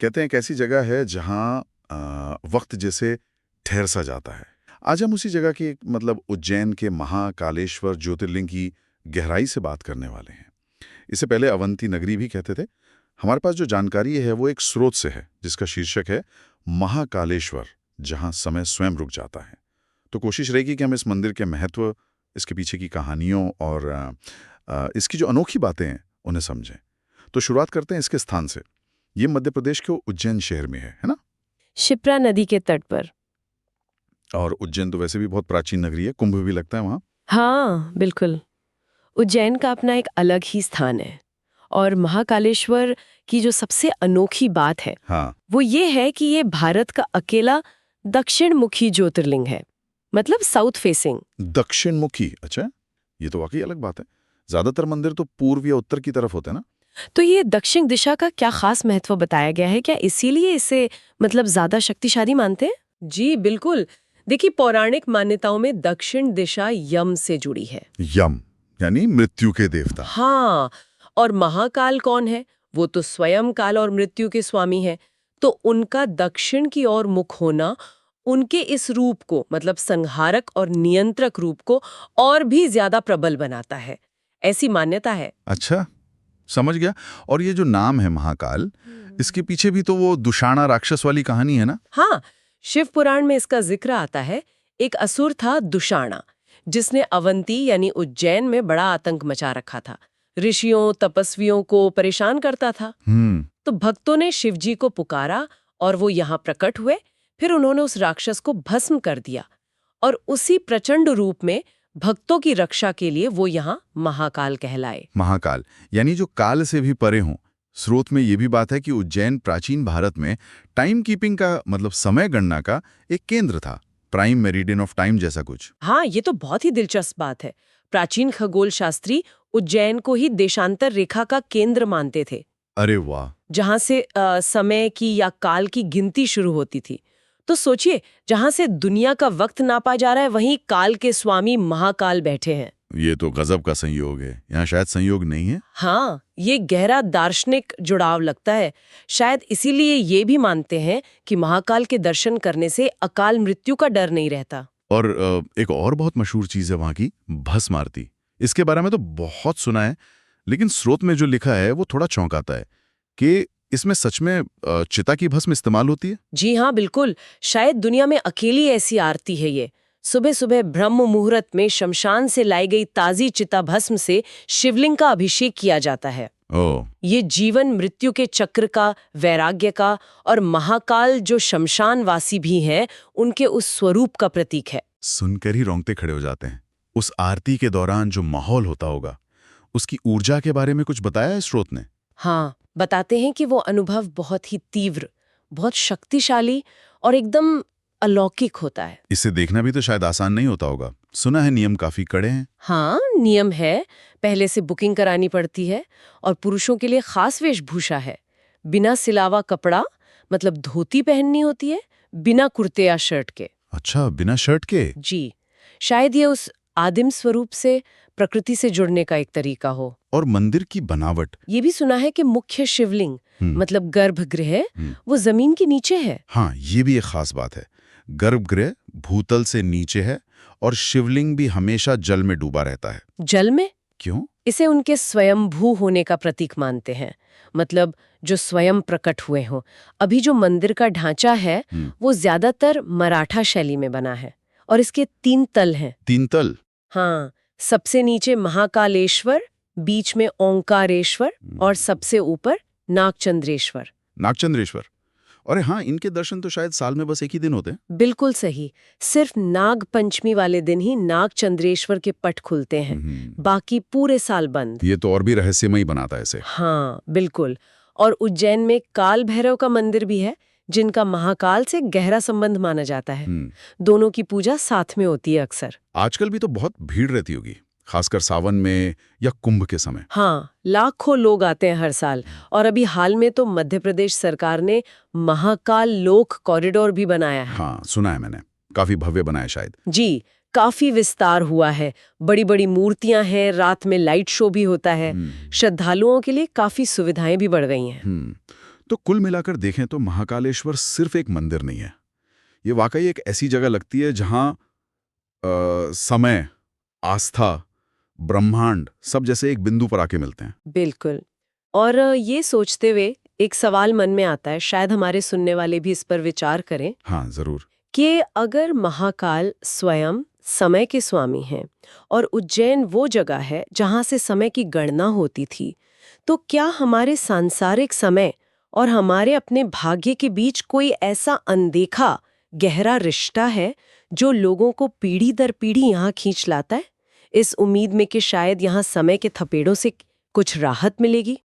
कहते हैं एक ऐसी जगह है जहाँ वक्त जैसे ठहर सा जाता है। आज हम उसी जगह की मतलब उज्जैन के महाकालेश्वर ज्योतिर्लिंग की गहराई से बात करने वाले हैं। इससे पहले अवंती नगरी भी कहते थे। हमारे पास जो जानकारी है वो एक स्रोत से है जिसका शीर्षक है महाकालेश्वर, जहाँ समय स्वयं रुक जाता है। तो कोशिश रहेगी कि हम इस मंदिर के महत्व, इसके पीछे की कहानियों और इसकी जो अनोखी बातें हैं उन्हें समझें। तो शुरुआत करते हैं इसके स्थान से। ये मध्य प्रदेश के उज्जैन शहर में है ना? शिप्रा नदी के तट पर। और उज्जैन तो वैसे भी बहुत प्राचीन नगरी है, कुंभ भी लगता है वहाँ। हाँ बिल्कुल। उज्जैन का अपना एक अलग ही स्थान है। और महाकालेश्वर की जो सबसे अनोखी बात है हाँ, वो ये है कि ये भारत का अकेला दक्षिण मुखी ज्योतिर्लिंग है, मतलब साउथ फेसिंग। दक्षिण मुखी। अच्छा, ये तो वाकई अलग बात है। ज्यादातर मंदिर तो पूर्व या उत्तर की तरफ होते हैं ना? तो ये दक्षिण दिशा का क्या खास महत्व बताया गया है? क्या इसीलिए इसे मतलब ज्यादा शक्तिशाली मानते हैं? जी बिल्कुल। देखिए, पौराणिक मान्यताओं में दक्षिण दिशा यम से जुड़ी है। यम यानी मृत्यु के देवता। हाँ, और महाकाल कौन है? वो तो स्वयं काल और मृत्यु के स्वामी है। तो उनका दक्षिण की ओर मुख होना उनके इस रूप को, मतलब संहारक और नियंत्रक रूप को, और भी ज्यादा प्रबल बनाता है। ऐसी मान्यता है। अच्छा, समझ गया। और ये जो नाम है महाकाल, इसके पीछे भी तो वो दुशाणा राक्षस वाली कहानी है ना? हाँ, शिव पुराण में इसका जिक्र आता है। एक असुर था दुशाणा, जिसने अवंती यानी उज्जैन में बड़ा आतंक मचा रखा था। ऋषियों तपस्वियों को परेशान करता था। तो भक्तों ने शिवजी को पुकारा और वो यहाँ प्रकट हुए। फिर उन्होंने उस राक्षस को भस्म कर दिया और उसी प्रचंड रूप में भक्तों की रक्षा के लिए वो यहाँ महाकाल कहलाए। महाकाल यानी जो काल से भी परे हों। स्रोत में ये भी बात है कि उज्जैन प्राचीन भारत में टाइम कीपिंग का मतलब समय गणना का एक केंद्र था, प्राइम मेरिडियन ऑफ टाइम जैसा कुछ। हाँ, ये तो बहुत ही दिलचस्प बात है। प्राचीन खगोल शास्त्री उज्जैन को ही देशांतर रेखा का केंद्र मानते थे, अरे वाह! जहां से समय की या काल की गिनती शुरू होती थी। तो सोचिए, जहां से दुनिया का वक्त नापा जा रहा है, वहीं काल के स्वामी महाकाल बैठे हैं। ये तो गजब का संयोग है। यहाँ शायद संयोग नहीं है। हाँ, ये गहरा दार्शनिक जुड़ाव लगता है। शायद इसीलिए ये भी मानते हैं कि महाकाल के दर्शन करने से अकाल मृत्यु का डर नहीं रहता। और एक और बहुत मशहूर चीज है वहाँ की भस्म आरती। इसके बारे में तो बहुत सुना है, लेकिन स्रोत में जो लिखा है वो थोड़ा चौंकाता है कि इसमें सच में चिता की भस्म इस्तेमाल होती है। जी हाँ बिल्कुल। शायद दुनिया में अकेली ऐसी आरती है ये। सुबह सुबह ब्रह्म मुहूर्त में शमशान से लाई गई ताजी चिता भस्म से शिवलिंग का अभिषेक किया जाता है। ओह, ये जीवन मृत्यु के चक्र का, वैराग्य का और महाकाल जो शमशान वासी भी हैं, उनके उस स्वरूप का प्रतीक है। सुनकर ही रोंगटे खड़े हो जाते हैं। उस आरती के दौरान जो माहौल होता होगा, उसकी ऊर्जा के बारे में कुछ बताया है स्रोत ने? हाँ, बताते हैं कि वो अनुभव बहुत ही तीव्र, बहुत शक्तिशाली और एकदम अलौकिक होता है। इसे देखना भी तो शायद आसान नहीं होता होगा। सुना है नियम काफी कड़े हैं। हाँ, नियम है। पहले से बुकिंग करानी पड़ती है और पुरुषों के लिए खास वेशभूषा है। बिना सिलावा कपड़ा, मतलब धोती पहननी होती है, बिना कुर्ते या शर्ट के। अच्छा, बिना शर्ट के? जी, शायद ये उस आदिम स्वरूप से, प्रकृति से जुड़ने का एक तरीका हो। और मंदिर की बनावट? ये भी सुना है कि मुख्य शिवलिंग, मतलब गर्भगृह, हम्म। वो जमीन के नीचे है। हाँ, ये भी एक खास बात है। गर्भगृह भूतल से नीचे है और शिवलिंग भी हमेशा जल में डूबा रहता है। जल में? क्यों? इसे उनके स्वयंभू होने का प्रतीक मानते हैं, मतलब जो स्वयं प्रकट हुए हों। अभी जो मंदिर का ढांचा है वो ज्यादातर मराठा शैली में बना है और इसके 3 तल हैं। 3 तल? हाँ, सबसे नीचे महाकालेश्वर, बीच में ओंकारेश्वर और सबसे ऊपर नागचंद्रेश्वर। नागचंद्रेश्वर? अरे हाँ, इनके दर्शन तो शायद साल में बस एक ही दिन होते हैं। बिल्कुल सही। सिर्फ नाग पंचमी वाले दिन ही नागचंद्रेश्वर के पट खुलते हैं, बाकी पूरे साल बंद। ये तो और भी रहस्यमयी बनाता है इसे। हाँ बिल्कुल। और उज्जैन में काल भैरव का मंदिर भी है, जिनका महाकाल से गहरा संबंध माना जाता है। दोनों की पूजा साथ में होती है अक्सर। आजकल भी तो बहुत भीड़ रहती होगी, खासकर सावन में या कुंभ के समय। हाँ, लाखों लोग आते हैं हर साल। और अभी हाल में तो मध्य प्रदेश सरकार ने महाकाल लोक कॉरिडोर भी बनाया है। हाँ, सुना है मैंने। काफी भव्य बनाया शायद। जी, काफी विस्तार हुआ है। बड़ी बड़ी मूर्तियां हैं, रात में लाइट शो भी होता है। श्रद्धालुओं के लिए काफी सुविधाएं भी बढ़ गई हैं। तो कुल मिलाकर देखें तो महाकालेश्वर सिर्फ एक मंदिर नहीं है। ये वाकई एक ऐसी जगह लगती है जहां समय, आस्था, ब्रह्मांड सब जैसे एक बिंदु पर आके मिलते हैं। बिल्कुल। और ये सोचते हुए एक सवाल मन में आता है, शायद हमारे सुनने वाले भी इस पर विचार करें हाँ, जरूर। कि अगर महाकाल स्वयं समय के स्वामी हैं और उज्जैन वो जगह है जहां से समय की गणना होती थी, तो क्या हमारे सांसारिक समय और हमारे अपने भाग्य के बीच कोई ऐसा अनदेखा गहरा रिश्ता है जो लोगों को पीढ़ी दर पीढ़ी यहाँ खींच लाता है, इस उम्मीद में कि शायद यहाँ समय के थपेड़ों से कुछ राहत मिलेगी?